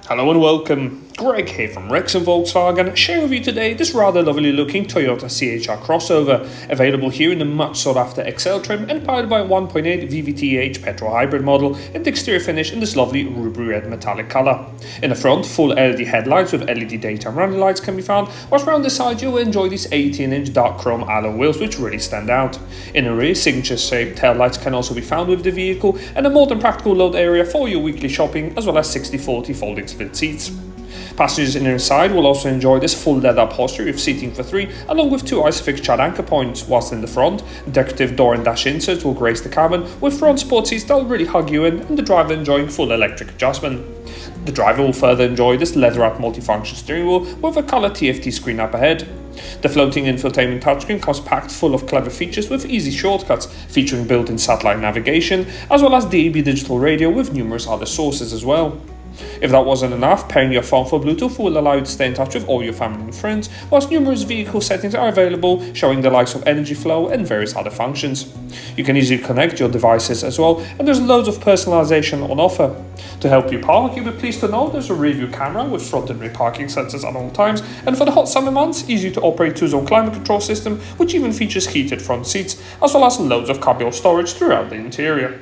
Hello and welcome, Greg here from Wrexham Volkswagen, sharing with you today this rather lovely looking Toyota CHR crossover, available here in the much sought after Excel trim and powered by a 1.8 VVT-h petrol hybrid model, and the exterior finish in this lovely ruby red metallic colour. In the front, full LED headlights with LED daytime running lights can be found, whilst around the side you will enjoy these 18-inch dark chrome alloy wheels which really stand out. In the rear, signature shaped taillights can also be found with the vehicle, and a more than practical load area for your weekly shopping, as well as 60/40 folding split seats. Passengers in the inside will also enjoy this full leather upholstery with seating for 3, along with 2 ISOFIX child anchor points, whilst in the front, decorative door and dash inserts will grace the cabin, with front sport seats that will really hug you in, and the driver enjoying full electric adjustment. The driver will further enjoy this leather-wrapped multifunction steering wheel with a colour TFT screen up ahead. The floating infotainment touchscreen comes packed full of clever features with easy shortcuts, featuring built-in satellite navigation, as well as DAB digital radio with numerous other sources as well. If that wasn't enough, pairing your phone for Bluetooth will allow you to stay in touch with all your family and friends, whilst numerous vehicle settings are available, showing the likes of energy flow and various other functions. You can easily connect your devices as well, and there's loads of personalization on offer. To help you park, you'll be pleased to know there's a rear view camera with front and rear parking sensors at all times, and for the hot summer months, easy to operate 2-zone climate control system, which even features heated front seats, as well as loads of cargo storage throughout the interior.